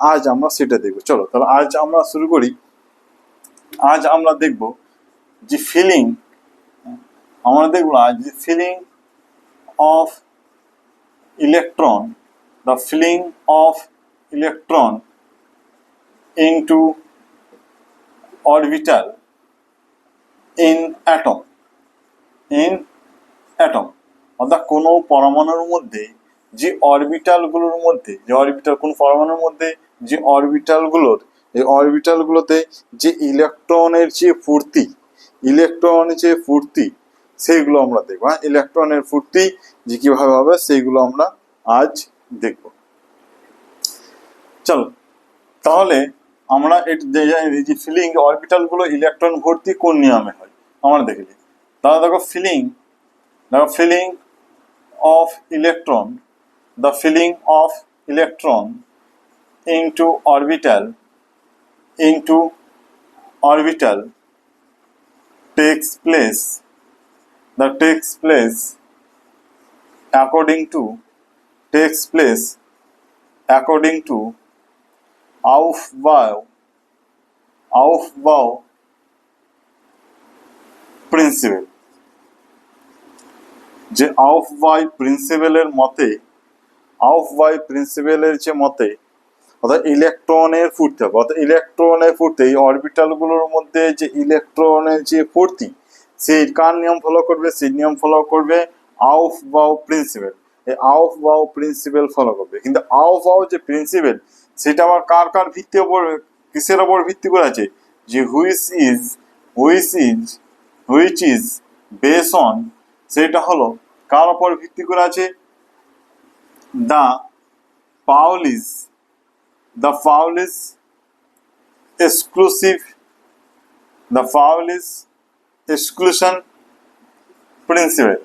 আজ আমরা সেটা দেখবো। চলো তাহলে আজ আমরা শুরু করি। আজ আমরা দেখব যে ফিলিং, আমরা দেখবো আজ যে filling of electron, the filling of electron into orbital in atom, in atom অর্থাৎ কোনো পরমাণুর মধ্যে যে অরবিটালগুলোর মধ্যে, যে অরবিটাল কোন পরমাণুর মধ্যে যে অরবিটালগুলোর, এই অরবিটালগুলোতে যে ইলেকট্রনের যে ফুর্তি, ইলেকট্রনের যে ফুর্তি সেইগুলো আমরা দেখবো। ইলেকট্রনের ফুর্তি যে কিভাবে হবে সেইগুলো আমরা আজ দেখব। চলো তাহলে আমরা যে ফিলিং অরবিটাল গুলো ইলেকট্রন ভর্তি কোন নিয়মে হয় আমরা দেখে নিই। তাহলে দেখো filling of electron, the filling of electron into orbital takes place according to Aufbau principal. যে আউফবাই প্রিন্সিপালের মতে, আউফবাই প্রিন্সিপালের যে মতে অর্থাৎ ইলেকট্রনের ফুর্তি হবে, অর্থাৎ ইলেকট্রনের ফুর্তি এই অরবিটালগুলোর মধ্যে যে ইলেকট্রনের যে ফুর্তি সেই কার নিয়ম ফলো করবে, সেই নিয়ম ফলো করবে আউফবাউ প্রিন্সিপাল। এই আউফবাউ প্রিন্সিপাল ফলো করবে। কিন্তু আউফবাউ যে প্রিন্সিপাল সেটা আবার কার কার ভিত্তির উপর, কিসের উপর ভিত্তি করে আছে, যে হুইচ ইজ বেস অন, সেটা হলো কার উপর ভিত্তি করে আছে, দ্য পাউলিস exclusion প্রিন্সিপাল।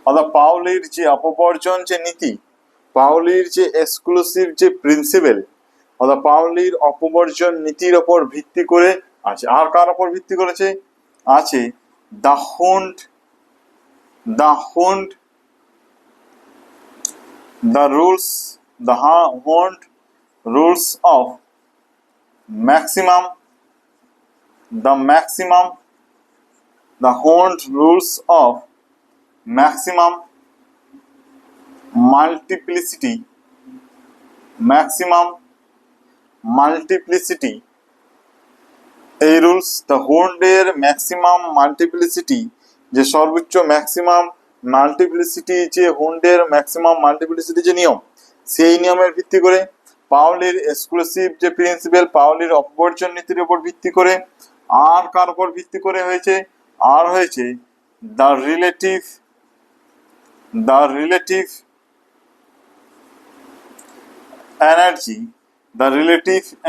অর্থাৎ পাউলির যে অপবর্জন যে নীতি, পাউলির যে এক্সক্লুসিভ যে প্রিন্সিপাল, অর্থাৎ পাউলির অপবর্জন নীতির ওপর ভিত্তি করে আছে। আর কার ওপর ভিত্তি করেছে, আছে দ্য হুন্ড rules of maximum multiplicity এই রুলস, দ্য হুন্ডের ম্যাক্সিমাম মাল্টিপ্লিসিটি, যে সর্বোচ্চ ম্যাক্সিমাম মাল্টিপ্লিসিটি, যে হুন্ডের ম্যাক্সিমাম মাল্টিপ্লিসিটি যে নিয়ম, সেই নিয়মের ভিত্তি করে পাউলির এক্সক্লুসিভ যে প্রিন্সিপাল, পাউলির অপবর্জন নীতির উপর ভিত্তি করে, আর কার উপর ভিত্তি করে হয়েছে, আর হয়েছে the relative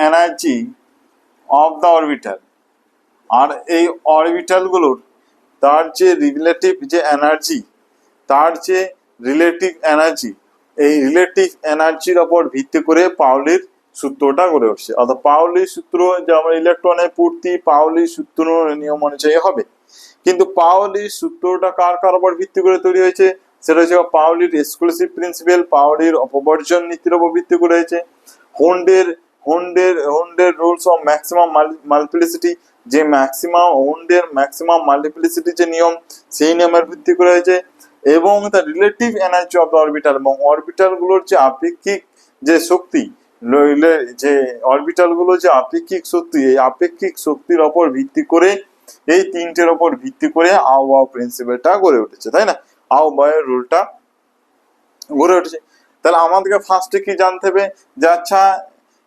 energy of the orbital. আর এই অরবিটালগুলোর তার যে রিলেটিভ যে এনার্জি, এই রিলেটিভ এনার্জির ওপর ভিত্তি করে পাউলির সূত্রটা গড়ে উঠছে। অর্থাৎ পাউলির সূত্র যেমন ইলেকট্রনের পূর্তি পাউলির সূত্র নিয়ম অনুযায়ী হবে, কিন্তু পাউলির সূত্রটা কার কার উপর ভিত্তি করে তৈরি হয়েছে, সেটা হচ্ছে পাউলির এক্সক্লুসিভ প্রিন্সিপাল, পাউলির অপবর্জন নীতির উপর ভিত্তি করে হয়েছে। হুন্ডের রুলস অফ ম্যাক্সিমাম মাল্টিপ্লিসিটি, যে হুন্ডের ম্যাক্সিমাম মাল্টিপ্লিসিটি যে নিয়ম, সেই নিয়মের ভিত্তি করে হয়েছে। এবং the relative energy of the orbital, এবং অরবিটাল গুলোর যে আপেক্ষিক যে শক্তি, যে অরবিটাল গুলো যে আপেক্ষিক শক্তি, এই আপেক্ষিক শক্তির ওপর ভিত্তি করে, এই তিনটের ওপর ভিত্তি করে আউবাউ প্রিন্সিপালটা গড়ে উঠেছে, তাই না? আউবাউয়ের রুলটা গড়ে উঠেছে। তাহলে আমাদেরকে ফার্স্টে কি জানতে হবে, যে আচ্ছা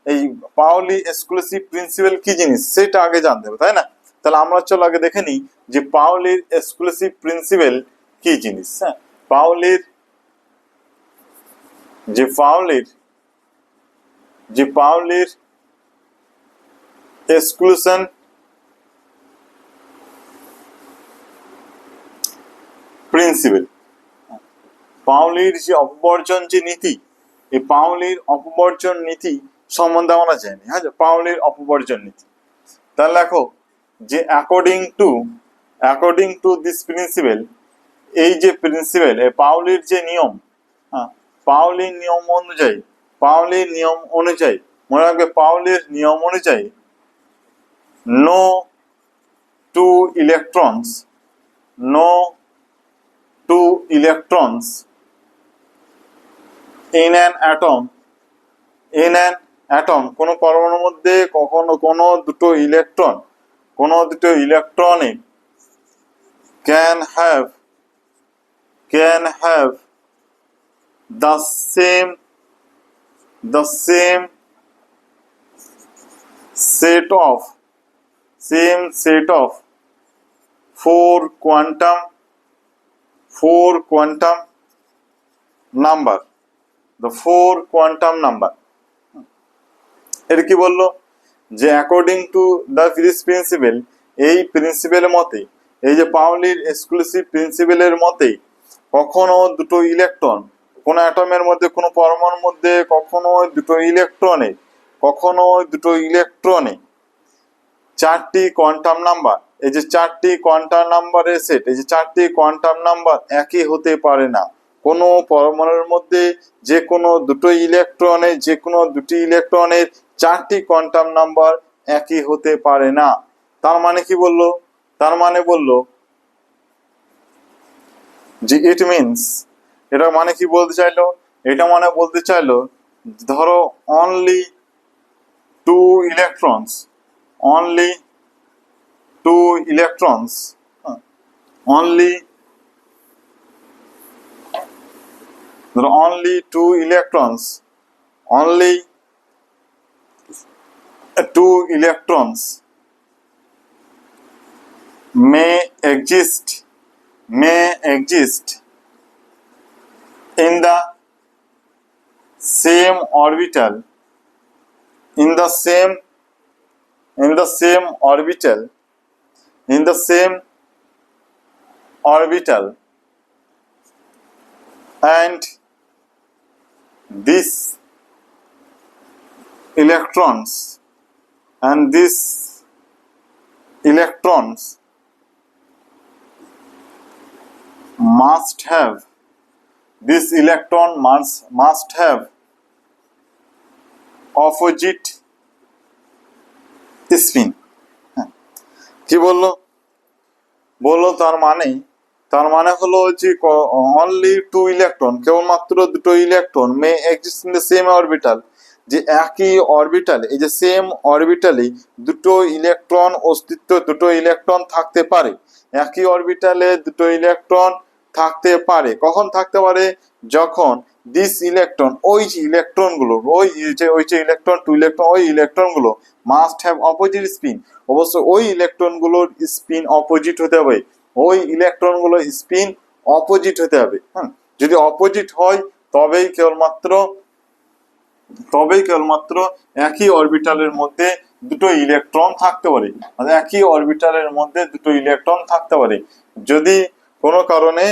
এই পাউলি এক্সক্লুসিভ প্রিন্সিপাল কি জিনিস সেটা আগে জানতে হবে, তাই না? তাহলে আমরা চলো আগে দেখে নিই যে পাউলির এক্সক্লুসিভ প্রিন্সিপাল কি জিনিস। হ্যাঁ, পাউলির এক্সক্লুশন প্রিন্সিপাল, পাউলির যে অপবর্জন যে নীতি, এই পাউলির অপবর্জন নীতি সম্বন্ধে আমরা জানি। হ্যাঁ, পাউলির অপবর্জন নীতি। তাহলে দেখো যে অ্যাকর্ডিং টু দিস প্রিন্সিপাল, এই যে প্রিন্সিপাল, এই পাউলির যে নিয়ম, হ্যাঁ, পাউলির নিয়ম অনুযায়ী পাউলির নিয়ম অনুযায়ী, মনে রাখবে পাউলির নিয়ম অনুযায়ী no two electrons no two electrons in an atom কোনো পরমাণুর মধ্যে কখনো কোনো দুটো ইলেকট্রনে can have the same set of four quantum number, the four quantum number। এর কি বললো যে according to the physics principal, এই প্রিন্সিপালের মতে, এই যে পাউলির এক্সক্লুসিভ প্রিন্সিপালের মতে কখনো দুটো ইলেকট্রন কোনো অ্যাটমের মধ্যে, কোনো পরমাণুর মধ্যে কখনো দুটো ইলেকট্রনে চারটি কোয়ান্টাম নাম্বার, এই যে চারটি কোয়ান্টাম নাম্বারের সেট, এই যে চারটি কোয়ান্টাম নাম্বার একই হতে পারে না। কোনো পরমাণুর মধ্যে যে কোনো দুটি ইলেকট্রনের চারটি কোয়ান্টাম নাম্বার একই হতে পারে না। তার মানে কি বললো? তার মানে বললো যে ইট মিনস, এটা মানে কি বলতে চাইলো? এটা মানে বলতে চাইলো ধরো only two electrons only two electrons may exist in the same orbital and these electrons must have opposite spin। কি বললো? তার মানে হলো যে অনলি টু ইলেকট্রন, কেবলমাত্র দুটো electron May exist in the same orbital, যে একই অরবিটালে, এই যে সেম অরবিটালে দুটো ইলেকট্রন থাকতে পারে। একই অরবিটালে দুটো ইলেকট্রন থাকতে পারে। কখন থাকতে পারে? যখন দিস ইলেকট্রন, ওই যে ইলেকট্রনগুলো মাস্ট হ্যাভ অপোজিট স্পিন, অবশ্য ওই ইলেকট্রনগুলোর স্পিন অপোজিট হতে হবে। যদি অপোজিট হয় তবেই কেবলমাত্র একই অরবিটালের মধ্যে দুটো ইলেকট্রন থাকতে পারে। যদি কোনো কারণে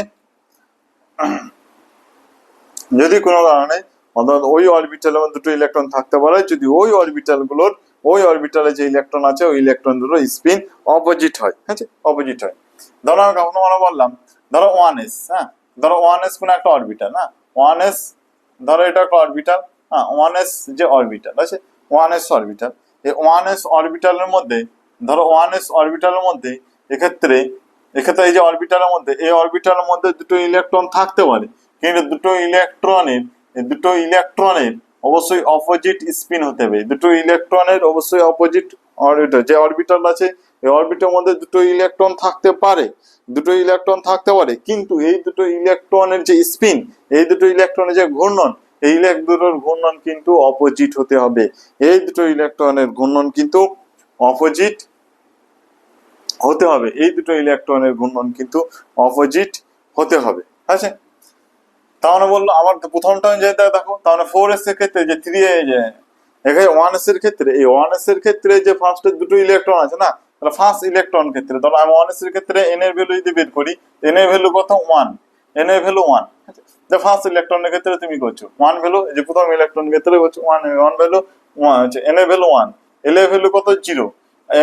অর্থাৎ ওই অরবিটালের মধ্যে দুটো ইলেকট্রন থাকতে পারে, যদি ওই অরবিটালে যে ইলেকট্রন আছে ওই ইলেকট্রনগুলোর স্পিন অপোজিট হয়। ধরো আমি কখনো বললাম, ধরো 1s, ধরো 1s কোন একটা অরবিটাল, 1s, ধরো এটা একটা অরবিটাল, 1s যে অরবিটাল আছে, 1s অরবিটাল, এই 1s অরবিটালের মধ্যে, ধরো 1s অরবিটালের মধ্যে এক্ষেত্রে এই যে অরবিটালের মধ্যে দুটো ইলেকট্রন থাকতে পারে, কিন্তু দুটো ইলেকট্রনের অবশ্যই অপোজিট স্পিন হতে হবে। দুটো ইলেকট্রনের অবশ্যই অপোজিট অরবিটাল, যে অরবিটাল আছে এই অরবিটালের মধ্যে দুটো ইলেকট্রন থাকতে পারে, কিন্তু এই দুটো ইলেকট্রনের যে স্পিন, এই দুটো ইলেকট্রনের যে ঘূর্ণন, এই দুটোর ঘূর্ণন কিন্তু অপোজিট হতে হবে। এই দুটো ইলেকট্রনের ঘূর্ণন কিন্তু অপোজিট হতে হবে। আছে? তাহলে বললো আমার প্রথমটা যেটা দেখো, তাহলে 4s এর ক্ষেত্রে যে 3 এখানে 1s এর ক্ষেত্রে, এই 1s এর ক্ষেত্রে যে ফার্স্টের দুটো ইলেকট্রন আছে না, তাহলে ফার্স্ট ইলেকট্রন ক্ষেত্রে ধরো আমি 1s এর ক্ষেত্রে n এর ভ্যালু যদি বের করি, n এর ভ্যালু কত? 1, n এর ভ্যালু 1। যে ফার্স্ট ইলেকট্রনের ক্ষেত্রে তুমি করছো 1 ভ্যালু, যে প্রথম ইলেকট্রনের ক্ষেত্রে করছো 1 ভ্যালু 1, n এর ভ্যালু 1, l এর ভ্যালু কত? 0,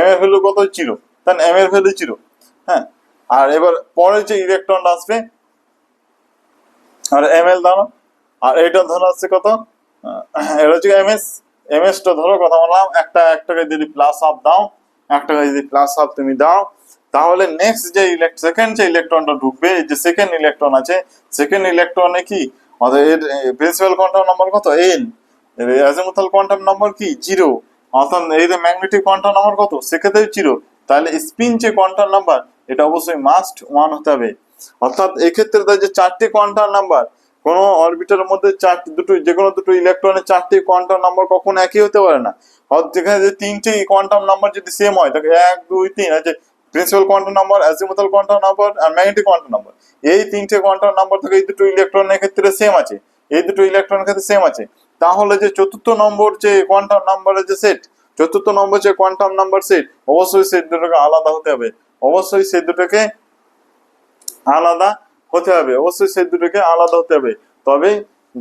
m এর ভ্যালু কত? 0, তাহলে m এর ভ্যালু 0। আর এবার পরের যে ইলেকট্রনটা আসবে আর ml দাও, আর এইটা ধরো আসছে কত? এটা হচ্ছে এমএসটা ধরো কথা বললাম, একটাকে যদি প্লাস হাফ দাও, একটাকে যদি প্লাস হাফ তুমি দাও, তাহলে নেক্সট যে সেকেন্ড যে ইলেকট্রনটা ঢুকবে, যে সেকেন্ড ইলেকট্রন আছে, সেকেন্ড ইলেকট্রনে কি এর প্রিন্সিপাল কোয়ান্টাম নাম্বার কত, এন, অ্যাজিমুথাল কোয়ান্টাম নাম্বার কি 0, অর্থাৎ এই যে ম্যাগনেটিক কোয়ান্টাম নাম্বার কত, সেক্ষেত্রে 0, তাহলে স্পিন যে কোয়ান্টাম নাম্বার এটা অবশ্যই মাস্ট 1 হতে হবে। অর্থাৎ এক্ষেত্রে যে 4টি কোয়ান্টাম নাম্বার, কোনো অরবিটালের মধ্যে যে কোনো দুটো ইলেকট্রনের 4টি কোয়ান্টাম নাম্বার কখনো একই হতে পারে না। যেখানে যে 3টি কোয়ান্টাম নাম্বার যদি সেম হয়, তাকে 1 2 3 আছে principal quantum number, azimuthal quantum number আর ম্যাগনেটিক কোয়ান্টাম নাম্বার, এই 3টে কোয়ান্টাম নাম্বার থেকে এই দুটো ইলেকট্রনের ক্ষেত্রে সেম আছে, এই দুটো ইলেকট্রনের ক্ষেত্রে সেম আছে, তাহলে যে চতুর্থ নম্বর যে কোয়ান্টাম নাম্বারের যে সেট, চতুর্থ নম্বর যে কোয়ান্টাম নাম্বার সেট, অবশ্যই সেই দুটোকে আলাদা হতে হবে, অবশ্যই সেই দুটোকে আলাদা হতে হবে, অবশ্যই সেই দুটোকে আলাদা হতে হবে, তবে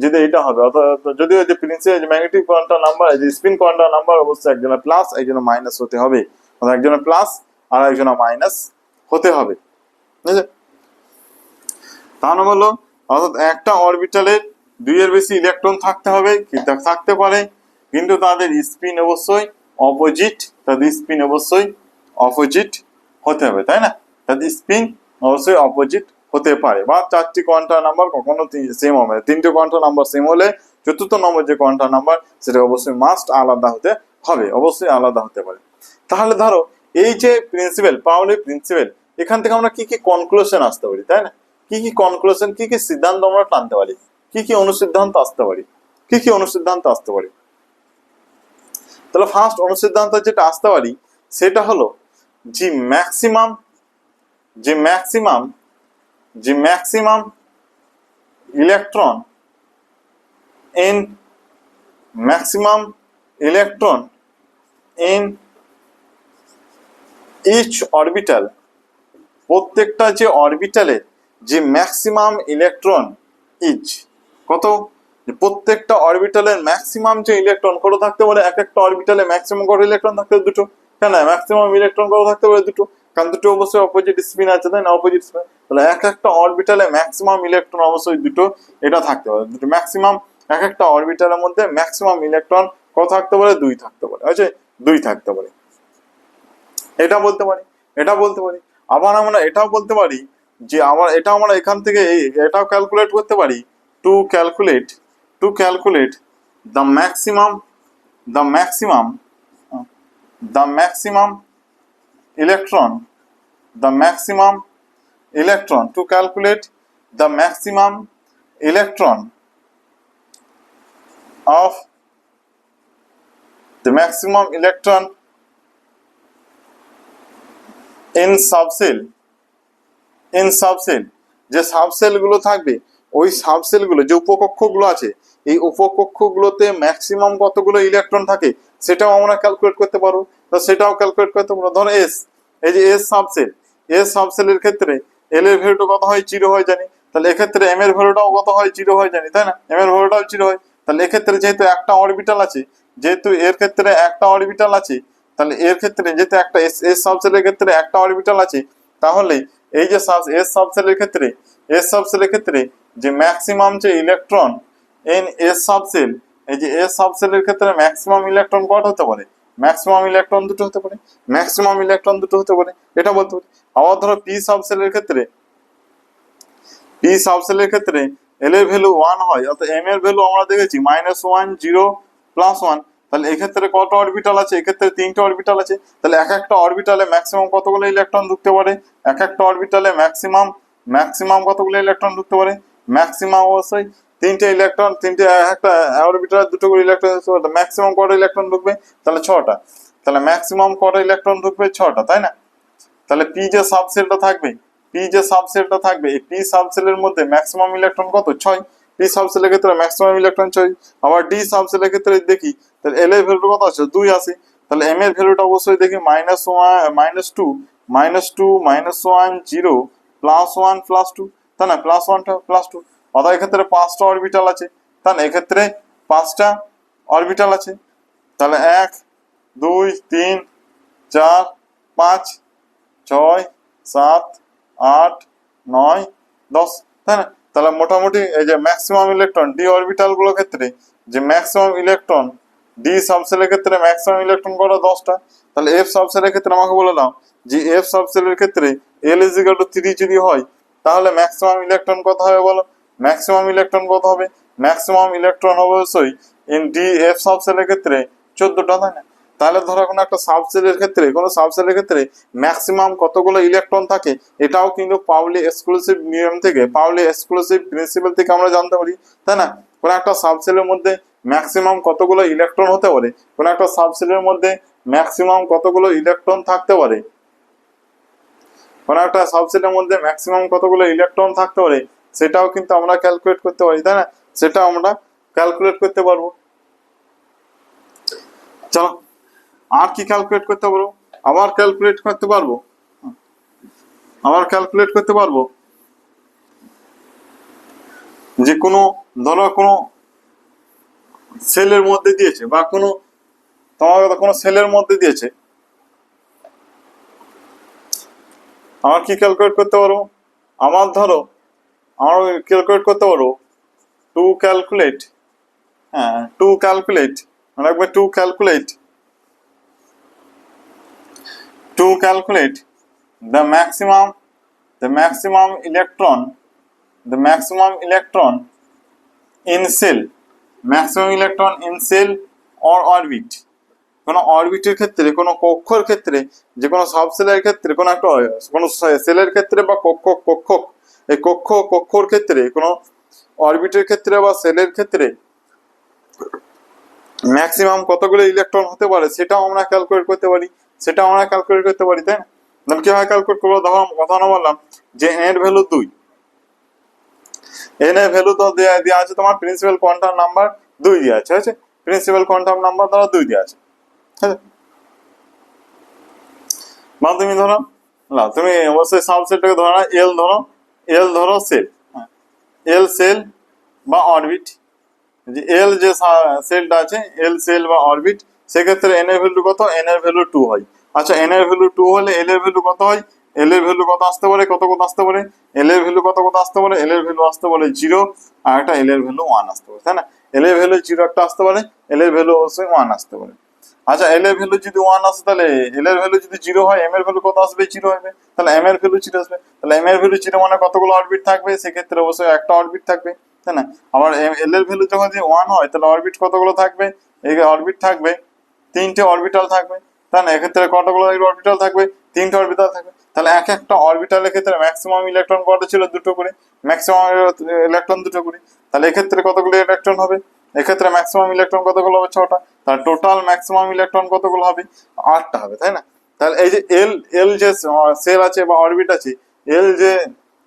যদি এটা হবে। অর্থাৎ যদি ওই যে প্রিন্সিপাল ম্যাগনেটিক কোয়ান্টাম নাম্বার, এই যে স্পিন কোয়ান্টাম নাম্বার অবশ্যই একজনের প্লাস একজনের মাইনাস হতে হবে, অর্থাৎ একজনের প্লাস আর একজনের মাইনাস হতে হবে, ঠিক আছে? তাহলে বলো, অর্থাৎ একটা অরবিটালের 2 এর বেশি ইলেকট্রন থাকতে হবে, কি থাকতে পারে, কিন্তু তাদের স্পিন অবশ্যই অপোজিট, তাদের স্পিন অবশ্যই অপোজিট হতে হবে, তাই না? তাদের স্পিন অবশ্যই অপোজিট হতে পারে, বা 4টি কোয়ান্টাম নাম্বার কখনো সেম হবে না, 3টে কোয়ান্টাম নাম্বার সেম হলে চতুর্থ নম্বর যে কোয়ান্টাম নাম্বার সেটা অবশ্যই মাস্ট আলাদা হতে হবে, অবশ্যই আলাদা হতে পারে। তাহলে ধরো এই যে প্রিন্সিপাল, পাউলি প্রিন্সিপাল, এখান থেকে আমরা কি কি কনক্লুশন আসতে পারি, তাই না? কি কি কনক্লুশন, কি কি সিদ্ধান্ত আমরা টানতে পারি, কি কি অনুসিদ্ধান্ত আসতে পারি, কি কি অনুসিদ্ধান্ত আসতে পারি? তাহলে ফার্স্ট অনুসিদ্ধান্ত যেটা আসতে পারি সেটা হলো যে ম্যাক্সিমাম, যে ম্যাক্সিমাম, যে maximum electron in, maximum electron in each orbital, প্রত্যেকটা যে অরবিটালে যে ম্যাক্সিমাম ইলেকট্রন ইচ কত, প্রত্যেকটা অরবিটালের ম্যাক্সিমাম যে ইলেকট্রন কত থাকতে পারে, এক একটা অরবিটালে ম্যাক্সিমাম কত ইলেকট্রন থাকতে পারে, দুটো, কেন ম্যাক্সিমাম ইলেকট্রন কত থাকতে পারে, দুটো, কারণ দুটো অবশ্যই অপোজিট স্পিন আছে, তাই না? অপোজিট স্পিন, তাহলে এক একটা অরবিটালে ম্যাক্সিমাম ইলেকট্রন অবশ্যই দুটো, এটা থাকতে পারে, দুটো ম্যাক্সিমাম, এক একটা অরবিটালের মধ্যে ম্যাক্সিমাম ইলেকট্রন কত থাকতে পারে, 2 থাকতে পারে, আছে 2 থাকতে পারে, এটা বলতে পারি, এটা বলতে পারি। আবার আমরা এটাও বলতে পারি যে এটা আমরা এখান থেকে এটাও ক্যালকুলেট করতে পারি, to calculate, to calculate the maximum, the maximum, the maximum electron, the maximum electron, to calculate the maximum electron of, the maximum electron in subcell, in subcell, যে সাবসেল গুলো থাকবে, ওই সাবসেল গুলো যে উপকক্ষ গুলো আছে, এই উপকক্ষ গুলোতে ম্যাক্সিমাম কতগুলো ইলেকট্রন থাকে সেটাও আমরা ক্যালকুলেট করতে পারবো। তো সেটাও ক্যালকুলেট করতে পারবো, ধরো এস, এই যে এস সাবসেল, এস সাবসেলের ক্ষেত্রে এল এর ভ্যালুটা কত হয়, 0 হয় জানি, তাহলে এক্ষেত্রে এম এর ভ্যালুটাও কত হয়, 0 হয় জানি, তাই না? এম এর ভ্যালুটাও 0 হয়, তাহলে এক্ষেত্রে যেহেতু একটা অরবিটাল আছে, যেহেতু এর ক্ষেত্রে একটা অরবিটাল আছে, তাহলে এর ক্ষেত্রে যেহেতু একটা এস সাবসেলের ক্ষেত্রে একটা অরবিটাল আছে, তাহলে এই যে এস সাবসেলের ক্ষেত্রে, এস সাবসেলের ক্ষেত্রে যে ম্যাক্সিমাম যে ইলেকট্রন ইন এস সাবসেল, এই যে এস সাবসেলের ক্ষেত্রে ম্যাক্সিমাম ইলেকট্রন কত হতে পারে, ম্যাক্সিমাম ইলেকট্রন দুটো হতে পারে, ম্যাক্সিমাম ইলেকট্রন দুটো হতে পারে, এটা বলতে পারি। আবার ধরো পি সাবসেলের ক্ষেত্রে, পি সাবসেলের ক্ষেত্রে এল এর ভ্যালু 1 হয়, অর্থাৎ এম এর ভ্যালু আমরা দেখেছি -1 0 +1, তাহলে এক্ষেত্রে কত অরবিটাল আছে, এক্ষেত্রে 3টে অরবিটাল আছে, তাহলে এক একটা অরবিটালে ম্যাক্সিমাম কতগুলো ইলেকট্রন ঢুকতে পারে, এক একটা অরবিটালে ম্যাক্সিমাম, ম্যাক্সিমাম কতগুলো ইলেকট্রন ঢুকতে পারে, ম্যাক্সিমাম অবশ্যই 3টে ইলেকট্রন, 3টে, একটা অরবিটালে দুটো করে ইলেকট্রন, ম্যাক্সিমাম কত ইলেকট্রন ঢুকবে, তাহলে 6টা, তাহলে ম্যাক্সিমাম কত ইলেকট্রন ঢুকবে, 6টা, তাই না? তাহলে পি যে সাবসেলটা থাকবে, পি যে সাবসেলটা থাকবে, এই পি সাবসেলের মধ্যে ম্যাক্সিমাম ইলেকট্রন কত, 6, পি সাবসেলের ক্ষেত্রে ম্যাক্সিমাম ইলেকট্রন 6। আবার ডি সাবসেলের ক্ষেত্রে দেখি, তাহলে এল এর ভ্যালু কত আছে, 2 আছে, তাহলে এম এর ভ্যালুটা অবশ্যই দেখি -1 -2 -2 -1 0 +1 +2, তাই না? +1টা +2, অর্থাৎ এক্ষেত্রে 5টা অরবিটাল আছে, তাই না? এক্ষেত্রে 5টা অরবিটাল আছে, তাহলে 1 2 3 4 5 6 7 8 9 10, তাই না? তাহলে মোটামুটি এই যে ম্যাক্সিমাম ইলেকট্রন ডি অরবিটাল গুলোর ক্ষেত্রে যে ম্যাক্সিমাম ইলেকট্রন ডি সাবসেলের ক্ষেত্রে ম্যাক্সিমাম ইলেকট্রন কটা 10টা, তাহলে এফ সাবসেলের ক্ষেত্রে আমাকে বলে দাও যে এফ সাবসেলের ক্ষেত্রে এল ইজ ইকুয়াল টু 3 যদি হয় তাহলে ম্যাক্সিমাম ইলেকট্রন কত হবে বলো? ম্যাক্সিমাম ইলেকট্রন কত হবে? ম্যাক্সিমাম ইলেকট্রন হবে অবশ্যই ইন ডি এফ সাবসেলের ক্ষেত্রে 14টা, তাই না? তাহলে ধরো কোনো একটা সাবসেলের ক্ষেত্রে কোনো সাবসেলের ক্ষেত্রে ম্যাক্সিমাম কতগুলো ইলেকট্রন থাকে এটাও কিন্তু পাউলি এক্সক্লুসিভ নিয়ম থেকে, পাউলি এক্সক্লুসিভ প্রিন্সিপাল থেকে আমরা জানতে পারি, তাই না? কোনো একটা সাবসেলের মধ্যে ম্যাক্সিমাম কতগুলো ইলেকট্রন হতে পারে, কোনো একটা সাবসেলের মধ্যে ম্যাক্সিমাম কতগুলো ইলেকট্রন থাকতে পারে, কোনো একটা সাবসেটের মধ্যে ম্যাক্সিমাম কতগুলো ইলেকট্রন থাকতে পারে সেটাও কিন্তু আমরা ক্যালকুলেট করতে পারি, তাই না? সেটা আমরা ক্যালকুলেট করতে পারবো। চলো আর কি ক্যালকুলেট করতে পারবো? আবার ক্যালকুলেট করতে পারবো, আবার ক্যালকুলেট করতে পারবো যে কোনো ধরো কোনো সেলের মধ্যে দিয়েছে বা কোনো তোমার কোনো সেলের মধ্যে দিয়েছে, আমার কি ক্যালকুলেট করতে পারবো? আমার ধরো আমার ক্যালকুলেট করতে পারবো টু ক্যালকুলেট, হ্যাঁ টু ক্যালকুলেট, মানে একবার to calculate the maximum electron in cell, maximum electron in cell or orbit, কোনো অরবিটের ক্ষেত্রে কোনো কক্ষর ক্ষেত্রে যে কোনো সাবসেলের ক্ষেত্রে কোনো একটা কোনো সেলের ক্ষেত্রে বা কক্ষ এই কক্ষর ক্ষেত্রে কোনো অরবিটের ক্ষেত্রে বা সেলের ক্ষেত্রে ম্যাক্সিমাম কতগুলো ইলেকট্রন হতে পারে সেটাও আমরা ক্যালকুলেট করতে পারি, তাই না? তাহলে কিভাবে ক্যালকুলেট করবো? ধরো কথা না বললাম যে এন এর ভ্যালু 2, এন এর ভ্যালু তো দেওয়া আছে তোমার প্রিন্সিপাল কোয়ান্টাম নাম্বার 2 দেওয়া আছে, প্রিন্সিপাল কোয়ান্টাম নাম্বার ধরো 2 দেওয়া আছে, ঠিক আছে? বা তুমি ধরো না তুমি অবশ্যই সাবসেটটাকে ধরো না, এল ধরো সেল, এল সেল বা অরবিট, যে এল যে সেলটা আছে এল সেল বা অরবিট সেক্ষেত্রে এন এর ভ্যালু কত? এন এর ভ্যালু 2 হয়। আচ্ছা এন এর ভ্যালু 2 হলে এল এর ভ্যালু কত হয়? এল এর ভ্যালু কত আসতে পারে? কত আসতে পারে? এল এর ভ্যালু কত আসতে পারে? এল এর ভ্যালু আসতে পারে 0 আর একটা এল এর ভ্যালু 1 আসতে পারে, তাই না? এল এর ভ্যালু 0 একটা আসতে পারে, এল এর ভ্যালু অবশ্যই 1 আসতে পারে। আচ্ছা এল এর ভ্যালু যদি 1 আসে তাহলে এল এর ভ্যালু যদি 0 হয় এম এর ভ্যালু কত আসবে? 0 হবে, তাহলে এম এর ভ্যালু 0 আসবে, তাহলে এম এর ভ্যালু 0 মানে কতগুলো অরবিট থাকবে? সেক্ষেত্রে অবশ্যই একটা অরবিট থাকবে, তাই না? আবার এল এর ভ্যালু যখন যে 1 হয় তাহলে অরবিট কতগুলো থাকবে? এই অরবিট থাকবে 3টে অরবিটাল থাকবে, তাই না? এক্ষেত্রে কতগুলো অরবিটাল থাকবে? 3টে অরবিটাল থাকবে, তাহলে এক একটা অরবিটালের ক্ষেত্রে ম্যাক্সিমাম ইলেকট্রন কত ছিল? 2টো করে, ম্যাক্সিমাম ইলেকট্রন 2টো করে, তাহলে এক্ষেত্রে কতগুলো ইলেকট্রন হবে? এক্ষেত্রে ম্যাক্সিমাম ইলেকট্রন কতগুলো হবে? 6টা, তাহলে টোটাল ম্যাক্সিমাম ইলেকট্রন কতগুলো হবে? 8টা হবে, তাই না? তাহলে এই যে এল যে সেল আছে বা অরবিট আছে, এল যে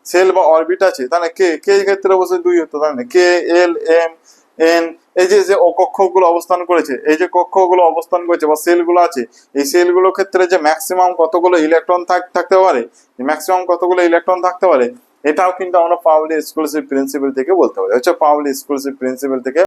সেল বা অরবিট আছে তাহলে কে ক্ষেত্রে অবশ্যই 2 হতো, তাই না? কে এল এম এন এই যে যে কক্ষগুলো অবস্থান করেছে, এই যে কক্ষগুলো অবস্থান করেছে বা সেলগুলো আছে এই সেলগুলোর ক্ষেত্রে যে ম্যাক্সিমাম কতগুলো ইলেকট্রন থাকতে পারে, ম্যাক্সিমাম কতগুলো ইলেকট্রন থাকতে পারে এটাও কিন্তু আমরা পাউলি এক্সক্লুসিভ প্রিন্সিপাল থেকে বলতে পারি, পাউলি এক্সক্লুসিভ প্রিন্সিপাল থেকে